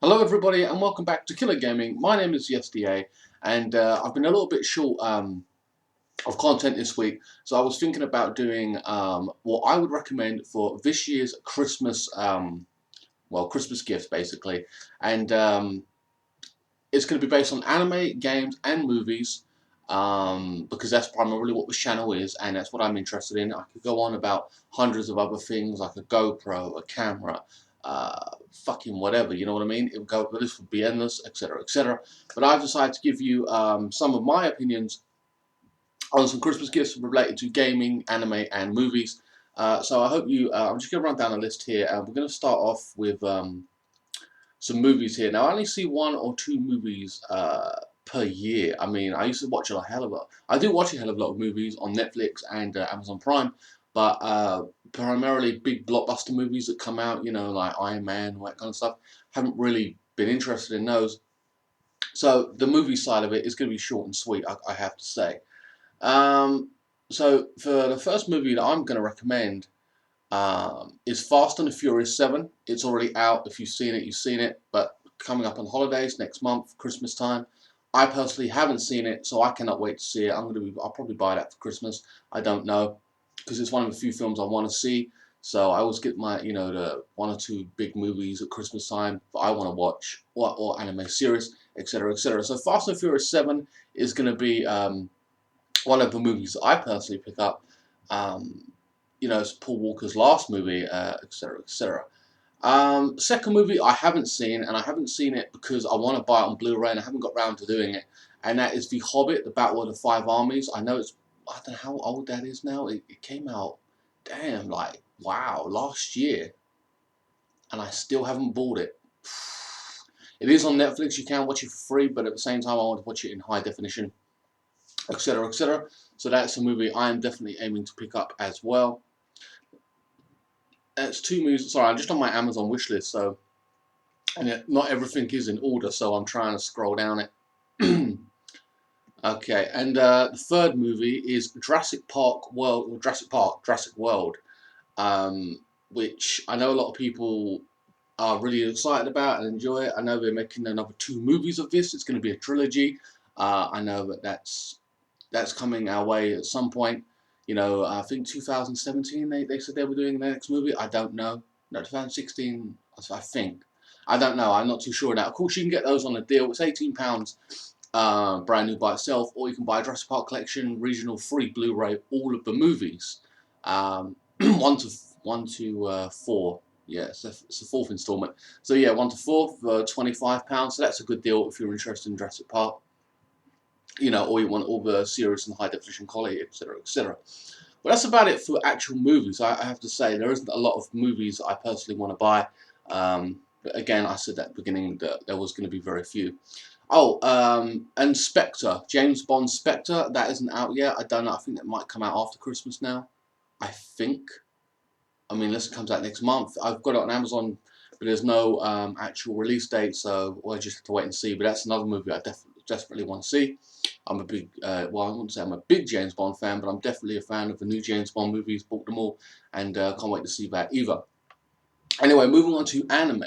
Hello everybody and welcome back to Killer Gaming. My name is YesDA and I've been a little bit short of content this week, so I was thinking about doing what I would recommend for this year's Christmas, Christmas gifts basically, and it's going to be based on anime, games and movies, because that's primarily what this channel is and that's what I'm interested in. I could go on about hundreds of other things like a GoPro, a camera, fucking whatever, you know what I mean? It would go, the list would be endless, etc., etc. But I've decided to give you some of my opinions on some Christmas gifts related to gaming, anime, and movies. So I hope you. I'm just going to run down a list here, and we're going to start off with some movies here. Now I only see one or two movies per year. I mean, I used to watch a hell of a lot. I do watch a hell of a lot of movies on Netflix and Amazon Prime, but primarily big blockbuster movies that come out, you know, like Iron Man, all that kind of stuff. Haven't really been interested in those. So the movie side of it is going to be short and sweet, I have to say. Um, so for the first movie that I'm going to recommend is Fast and the Furious 7. It's already out. If you've seen it, you've seen it. But coming up on holidays next month, Christmas time. I personally haven't seen it, so I cannot wait to see it. I'll probably buy that for Christmas. I don't know, because it's one of the few films I want to see. So I always get my, the one or two big movies at Christmas time that I want to watch, or anime series, etc., etc. So Fast and Furious 7 is going to be one of the movies that I personally pick up. It's Paul Walker's last movie, etc., etc. Second movie I haven't seen, and I haven't seen it because I want to buy it on Blu-ray, and I haven't got round to doing it. And that is The Hobbit: The Battle of the Five Armies. I know I don't know how old that is now. It came out, damn, like wow, last year, and I still haven't bought it. It is on Netflix. You can watch it for free, but at the same time, I want to watch it in high definition, etc., etc. So that's a movie I am definitely aiming to pick up as well. That's two movies. Sorry, I'm just on my Amazon wish list, so and not everything is in order, so I'm trying to scroll down it. Okay, and the third movie is Jurassic Park World, or Jurassic World, which I know a lot of people are really excited about and enjoy it. I know they're making another two movies of this. It's going to be a trilogy. I know that's coming our way at some point. I think 2017 they said they were doing the next movie. I don't know. No, 2016, I think. I don't know. I'm not too sure now. Of course, you can get those on a deal. It's £18, brand new by itself, or you can buy a Jurassic Park Collection regional free Blu-ray, all of the movies, one to four. Yeah, it's the fourth installment. So yeah, 1 to 4 for £25. So that's a good deal if you're interested in Jurassic Park. Or you want all the series and high definition quality, etc., etc. But that's about it for actual movies. I have to say there isn't a lot of movies I personally want to buy. But again, I said at the beginning that there was going to be very few. Oh, and Spectre, James Bond Spectre, that isn't out yet. I don't know. I think that might come out after Christmas now. I think. I mean, unless it comes out next month. I've got it on Amazon, but there's no actual release date, so we'll just have to wait and see. But that's another movie I desperately want to see. I'm a big, I wouldn't say I'm a big James Bond fan, but I'm definitely a fan of the new James Bond movies. Bought them all, and can't wait to see that either. Anyway, moving on to anime.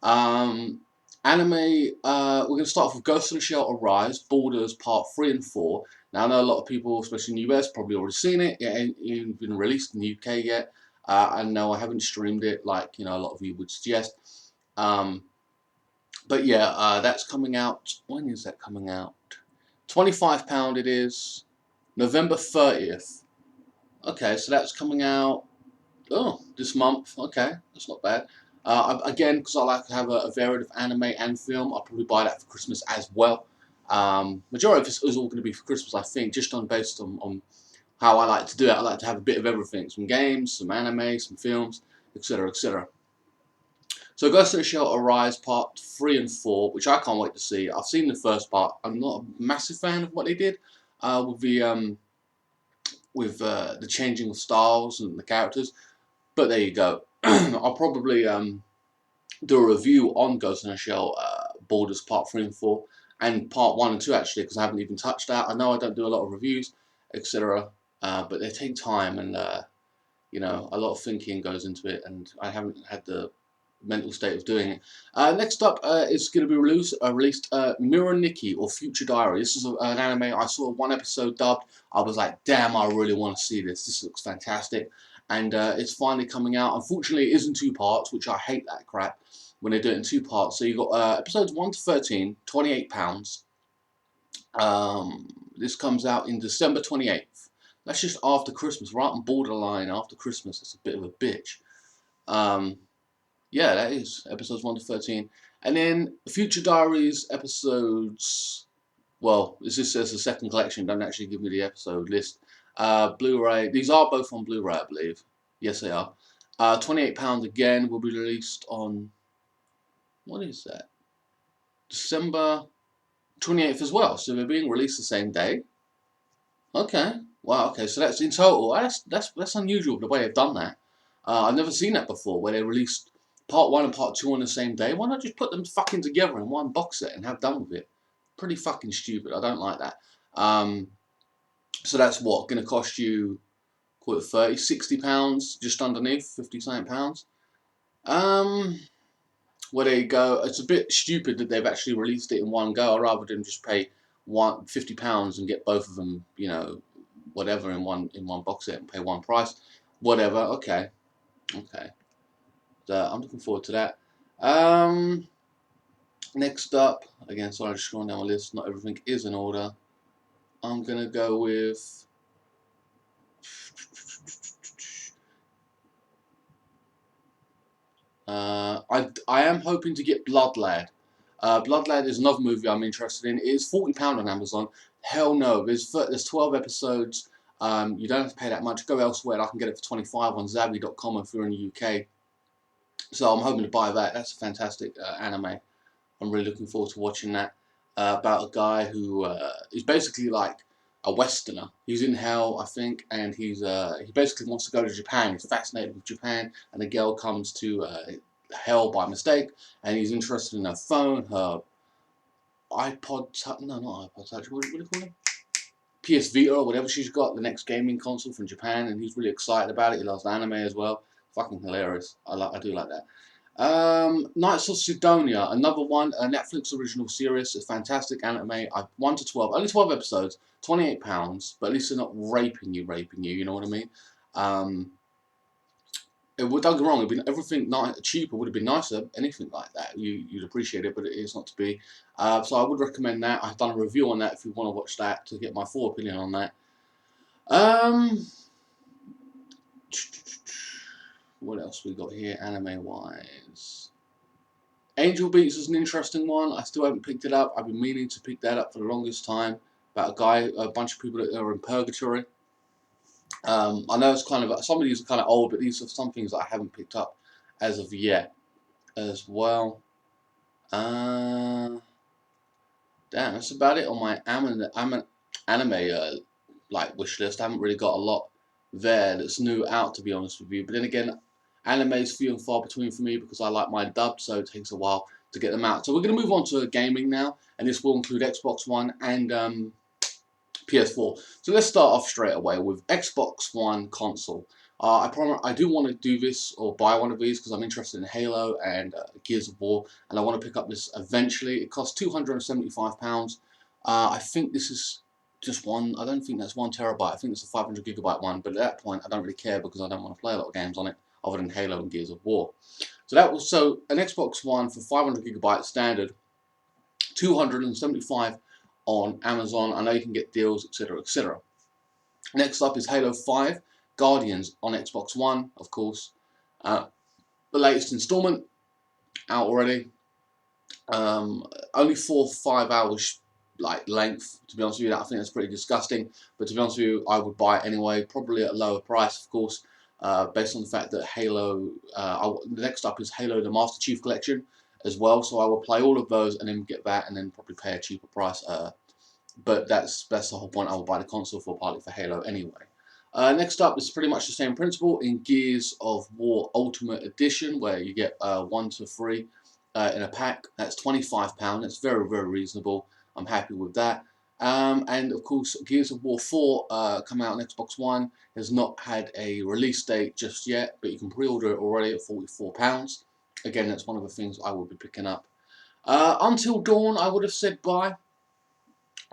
Um, we're going to start off with Ghost in the Shell Arise, Borders Part 3 and 4. Now, I know a lot of people, especially in the US, probably already seen it. It ain't even been released in the UK yet. I know I haven't streamed it like, a lot of you would suggest. But yeah, that's coming out. When is that coming out? £25 it is. November 30th. Okay, so that's coming out, this month. Okay, that's not bad. Again, because I like to have a varied of anime and film, I'll probably buy that for Christmas as well. Majority of this is all going to be for Christmas, I think, just based on how I like to do it. I like to have a bit of everything: some games, some anime, some films, etc., etc. So Ghost in the Shell Arise Part 3 and 4, which I can't wait to see. I've seen the first part. I'm not a massive fan of what they did with the changing of styles and the characters, but there you go. I'll probably do a review on Ghost in the Shell Borders Part 3 and 4, and Part 1 and 2 actually, because I haven't even touched that. I know I don't do a lot of reviews, etc., but they take time, and a lot of thinking goes into it, and I haven't had the mental state of doing it. Next up is going to be released Mirror Nikki or Future Diary. This is an anime. I saw one episode dubbed. I was like, damn, I really want to see this. This looks fantastic. And it's finally coming out. Unfortunately, it is in 2 parts, which I hate that crap when they do it in 2 parts. So you've got episodes 1 to 13, £28. This comes out in December 28th. That's just after Christmas, right on borderline after Christmas. It's a bit of a bitch. Yeah, that is episodes 1 to 13. And then Future Diaries episodes, well, this just says the second collection, don't actually give me the episode list. Blu-ray, these are both on Blu-ray, I believe. Yes, they are. £28 again, will be released on, what is that? December 28th as well. So they're being released the same day. Okay. Wow, okay, so that's in total. That's unusual the way they've done that. I've never seen that before, where they released part 1 and part 2 on the same day. Why not just put them fucking together in one box set and have done with it? Pretty fucking stupid. I don't like that. So that's what, going to cost you, call it 30, £60, just underneath, 50 something pounds. Well, there you go. It's a bit stupid that they've actually released it in one go. I'd rather than just pay £50 and get both of them, you know, whatever in one box set and pay one price. Whatever. Okay. I'm looking forward to that. Next up, again, sorry, I'm just scrolling down my list. Not everything is in order. I'm gonna go with. I am hoping to get Blood Lad. Blood Lad is another movie I'm interested in. It is £40 on Amazon. Hell no, there's 12 episodes. You don't have to pay that much. Go elsewhere. I can get it for 25 on Zabi.com if you're in the UK. So I'm hoping to buy that. That's a fantastic anime. I'm really looking forward to watching that. About a guy who is basically like a Westerner. He's in hell, I think, and he basically wants to go to Japan. He's fascinated with Japan, and the girl comes to hell by mistake, and he's interested in her phone, her iPod, no, not iPod Touch, what do you call it? PS Vita or whatever she's got, the next gaming console from Japan, and he's really excited about it. He loves anime as well. Fucking hilarious. I do like that. Knights of Sidonia, another one, a Netflix original series, a fantastic anime. 1 to 12, only 12 episodes, £28, but at least they're not raping you, you know what I mean? Don't get me wrong, it'd been everything cheaper would have been nicer, anything like that. You'd appreciate it, but it is not to be. So I would recommend that. I've done a review on that if you want to watch that to get my full opinion on that. What else we got here, anime-wise? Angel Beats is an interesting one. I still haven't picked it up. I've been meaning to pick that up for the longest time. About a bunch of people that are in purgatory. I know it's kind of, some of these are kind of old, but these are some things that I haven't picked up as of yet as well. Damn, that's about it on my anime like wish list. I haven't really got a lot there that's new out, to be honest with you. But then again, anime is few and far between for me because I like my dubbed, so it takes a while to get them out. So we're going to move on to gaming now, and this will include Xbox One and PS4. So let's start off straight away with Xbox One console. I do want to do this or buy one of these because I'm interested in Halo and Gears of War, and I want to pick up this eventually. It costs £275. I think this is just one. I don't think that's 1 terabyte. I think it's a 500 gigabyte one. But at that point, I don't really care because I don't want to play a lot of games on it other than Halo and Gears of War. So an Xbox One for 500 gigabytes standard, 275 on Amazon. I know you can get deals, etc., etc. Next up is Halo 5 Guardians on Xbox One, of course. The latest installment out already. Only 4 or 5 hours like length. To be honest with you, I think that's pretty disgusting. But to be honest with you, I would buy it anyway, probably at a lower price, of course, based on the fact that Halo. The next up is Halo: The Master Chief Collection as well. So I will play all of those and then get that, and then probably pay a cheaper price. But that's the whole point. I will buy the console for, partly for Halo anyway. Next up is pretty much the same principle in Gears of War Ultimate Edition, where you get 1 to 3 in a pack. That's £25. That's very, very reasonable. I'm happy with that. And of course, Gears of War 4 come out on Xbox One. Has not had a release date just yet, but you can pre-order it already at £44. again, that's one of the things I will be picking up. Until Dawn, I would have said bye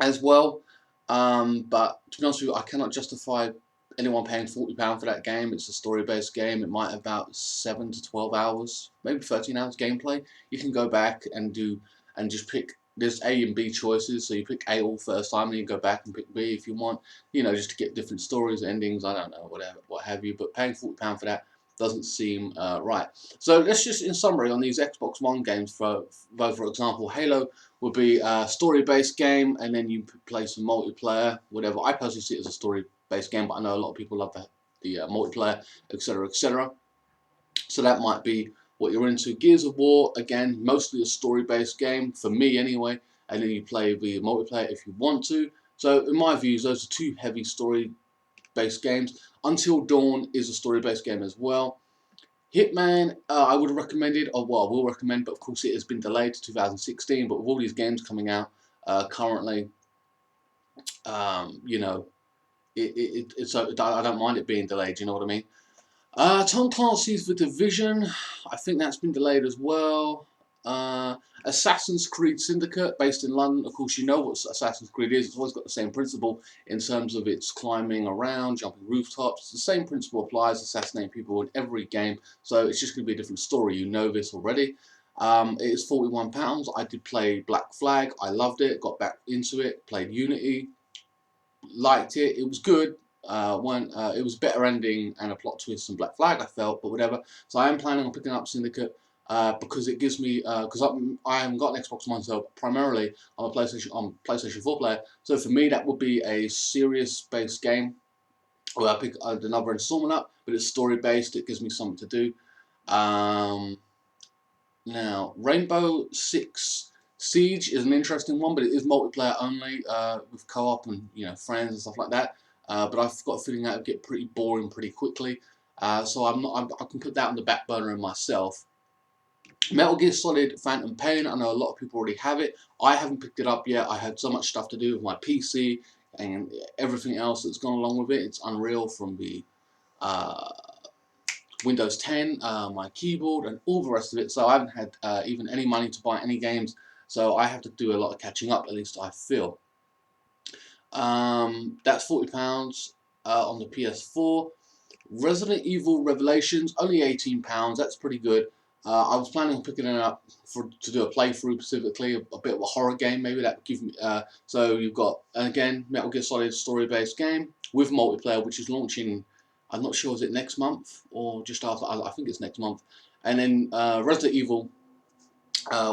as well. But to be honest with you, I cannot justify anyone paying £40 for that game. It's a story-based game. It might have about 7 to 12 hours, maybe 13 hours gameplay. You can go back and just pick. There's A and B choices, so you pick A all first time, and you go back and pick B if you want. You know, just to get different stories, endings. I don't know, whatever, what have you. But paying £40 for that doesn't seem right. So let's just, in summary, on these Xbox One games, for example, Halo would be a story-based game, and then you play some multiplayer, whatever. I personally see it as a story-based game, but I know a lot of people love the multiplayer, etc., etc. So that might be what you're into. Gears of War, again, mostly a story-based game, for me anyway, and then you play the multiplayer if you want to. So in my views, those are two heavy story-based games. Until Dawn is a story-based game as well. Hitman, I would have recommended, or well, I will recommend, but of course it has been delayed to 2016. But with all these games coming out currently, you know, I don't mind it being delayed. You know what I mean? Tom Clancy's The Division, I think that's been delayed as well. Assassin's Creed Syndicate, based in London. Of course, you know what Assassin's Creed is. It's always got the same principle in terms of its climbing around, jumping rooftops. The same principle applies, assassinating people in every game. So it's just going to be a different story. You know this already. It is £41. I did play Black Flag. I loved it. Got back into it. Played Unity. Liked it. It was good. It was better ending and a plot twist than Black Flag, I felt, but whatever. So I am planning on picking up Syndicate because it gives me because I haven't got an Xbox One, so primarily I'm a PlayStation 4 player. So for me, that would be a serious-based game where I pick another installment up, but it's story-based. It gives me something to do. Now, Rainbow Six Siege is an interesting one, but it is multiplayer only with co-op and friends and stuff like that. But I've got a feeling that would get pretty boring pretty quickly. So I can put that on the back burner myself. Metal Gear Solid Phantom Pain, I know a lot of people already have it. I haven't picked it up yet. I had so much stuff to do with my PC and everything else that's gone along with it. It's unreal, from the Windows 10, my keyboard, and all the rest of it. So I haven't had even any money to buy any games. So I have to do a lot of catching up, at least I feel. That's £40 on the PS4. Resident Evil Revelations, only £18. That's pretty good. I was planning on picking it up to do a playthrough, specifically a bit of a horror game. Maybe that would give me. So you've got, again, Metal Gear Solid story-based game with multiplayer, which is launching. I'm not sure, is it next month or just after? I think it's next month. And then Resident Evil,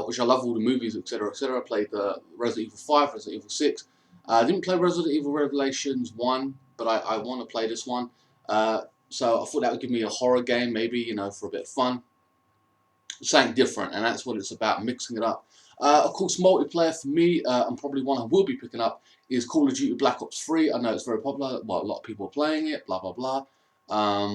which I love all the movies, etc., etc. I played Resident Evil 5, Resident Evil 6. I didn't play Resident Evil Revelations 1, but I want to play this one. So I thought that would give me a horror game, maybe, for a bit of fun. Something different, and that's what it's about, mixing it up. Of course, multiplayer for me, and probably one I will be picking up, is Call of Duty Black Ops 3. I know it's very popular. Well, a lot of people are playing it, blah, blah, blah. I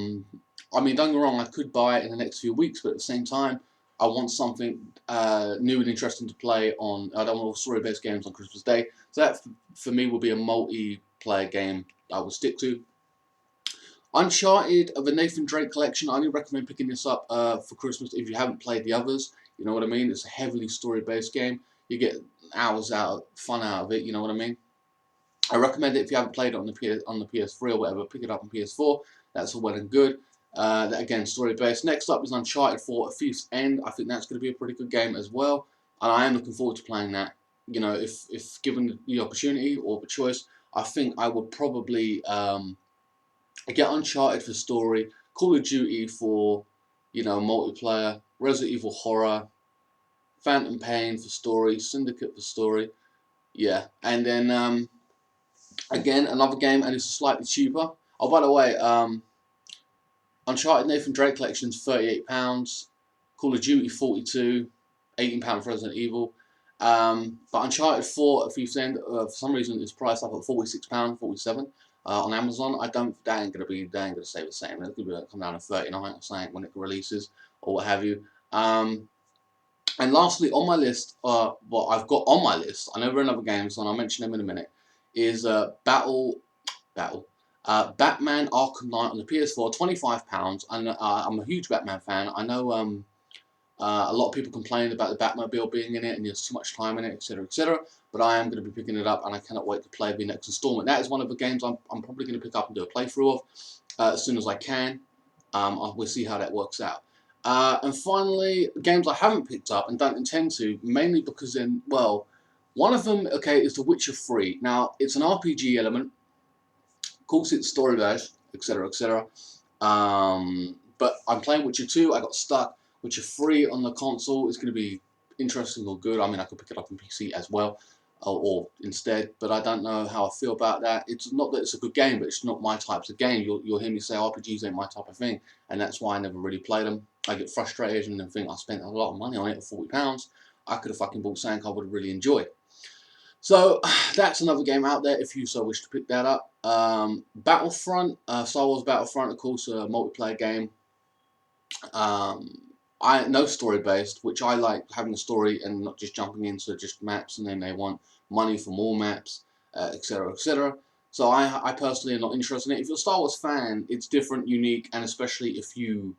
mean, don't get me wrong, I could buy it in the next few weeks, but at the same time, I want something new and interesting to play on. I don't want all story-based games on Christmas Day. So that, for me, will be a multiplayer game I will stick to. Uncharted of the Nathan Drake collection. I only recommend picking this up for Christmas if you haven't played the others. You know what I mean? It's a heavily story-based game. You get hours fun out of it. You know what I mean? I recommend it if you haven't played it on the PS3 or whatever. Pick it up on PS4. That's all well and good. That, again, story-based. Next up is Uncharted 4: A Thief's End. I think that's going to be a pretty good game as well, and I am looking forward to playing that. If given the opportunity or the choice, I think I would probably get Uncharted for story, Call of Duty for multiplayer, Resident Evil horror, Phantom Pain for story, Syndicate for story. Yeah, and then again, another game, and it's slightly cheaper. Oh, by the way, Uncharted Nathan Drake collection is £38, Call of Duty 42, £18 for Resident Evil. But Uncharted 4, A Thief's End, for some reason, is priced up at £46, £47 on Amazon. That ain't gonna stay the same. It's gonna come down to 39 or something when it releases or what have you. And lastly, on my list, what I've got on my list, I know there are other games, and I'll mention them in a minute, is Batman Arkham Knight on the PS4, £25. And I'm a huge Batman fan. I know A lot of people complain about the Batmobile being in it and there's too much time in it, etc., etc. But I am going to be picking it up, and I cannot wait to play the next installment. That is one of the games I'm probably going to pick up and do a playthrough of as soon as I can. We'll see how that works out. And finally, games I haven't picked up and don't intend to, mainly because then, well, one of them, okay, is The Witcher 3. Now, it's an RPG element. Of course, it's story-based, etc., etc. But I'm playing Witcher 2. I got stuck. Witcher 3 on the console is going to be interesting or good. I mean, I could pick it up on PC as well, or instead. But I don't know how I feel about that. It's not that it's a good game, but it's not my type of game. You'll hear me say RPGs ain't my type of thing, and that's why I never really played them. I get frustrated and then think I spent a lot of money on it, £40. I could have fucking bought something I would have really enjoyed. So that's another game out there if you so wish to pick that up. Battlefront, Star Wars Battlefront, of course, a multiplayer game. No story based, which I like having a story and not just jumping into just maps and then they want money for more maps, etc., etc. So I personally am not interested in it. If you're a Star Wars fan, it's different, unique, and especially if you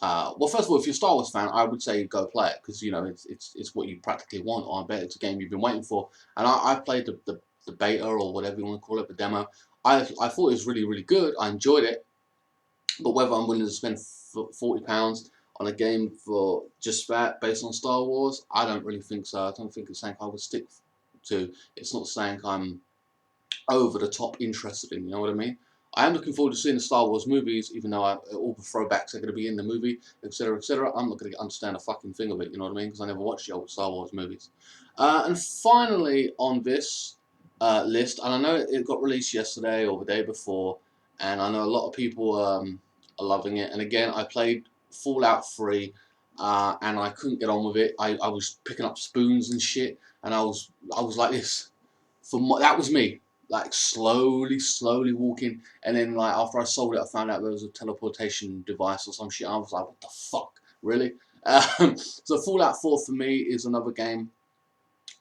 well, first of all, if you're a Star Wars fan, I would say go play it because you know it's what you practically want. I bet it's a game you've been waiting for. And I played the beta or whatever you want to call it, the demo. I thought it was really good. I enjoyed it, but whether I'm willing to spend £40 on a game for just that based on Star Wars, I don't really think so. I don't think it's something I would stick to. It's not something I'm over the top interested in. You know what I mean? I am looking forward to seeing the Star Wars movies, even though all the throwbacks are going to be in the movie, etc., etc. I'm not going to understand a fucking thing of it, you know what I mean? Because I never watched the old Star Wars movies. And finally, on this list, and I know it got released yesterday or the day before, and I know a lot of people are loving it. And again, I played Fallout 3, and I couldn't get on with it. I was picking up spoons and shit, and I was like this. That was me, like slowly walking, and then like after I sold it, I found out there was a teleportation device or some shit. I was like, what the fuck, really? So Fallout 4 for me is another game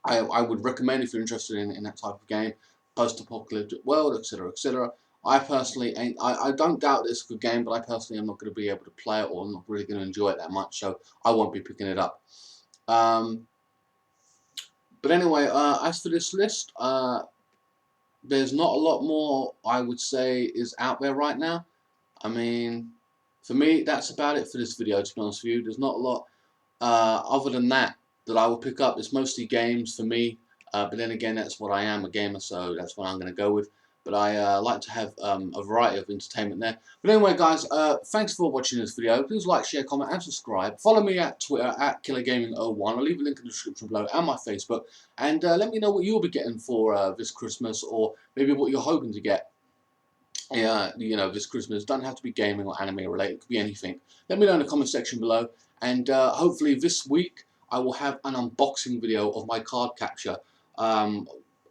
I would recommend if you're interested in that type of game, post-apocalyptic world, etc., etc. I personally ain't. I don't doubt it's a good game, but I personally am not going to be able to play it, or I'm not really going to enjoy it that much, so I won't be picking it up. But anyway, as for this list, there's not a lot more I would say is out there right now. I mean, for me, that's about it for this video, to be honest with you. There's not a lot other than that I will pick up. It's mostly games for me, but then again, that's what I am, a gamer, so that's what I'm going to go with. But I like to have a variety of entertainment there. But anyway, guys, thanks for watching this video. Please like, share, comment, and subscribe. Follow me at Twitter, at KillerGaming01. I'll leave a link in the description below, and my Facebook. And let me know what you'll be getting for this Christmas, or maybe what you're hoping to get. Yeah, you know, this Christmas. Doesn't have to be gaming or anime related. It could be anything. Let me know in the comment section below. And hopefully this week I will have an unboxing video of my card capture.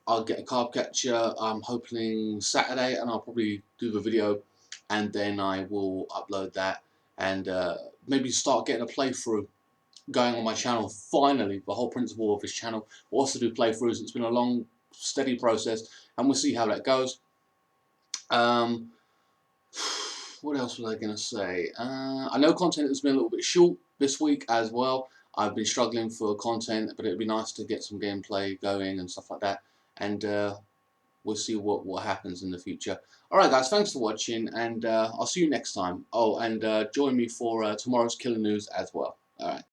I'll get a card capture, I'm hoping Saturday, and I'll probably do the video, and then I will upload that, and maybe start getting a playthrough going on my channel. Finally, the whole principle of this channel was to do playthroughs. It's been a long, steady process, and we'll see how that goes. What else was I going to say? I know content has been a little bit short this week as well. I've been struggling for content, but it'd be nice to get some gameplay going and stuff like that. And we'll see what happens in the future. Alright guys, thanks for watching, and I'll see you next time. Oh, and join me for tomorrow's Killer News as well. Alright.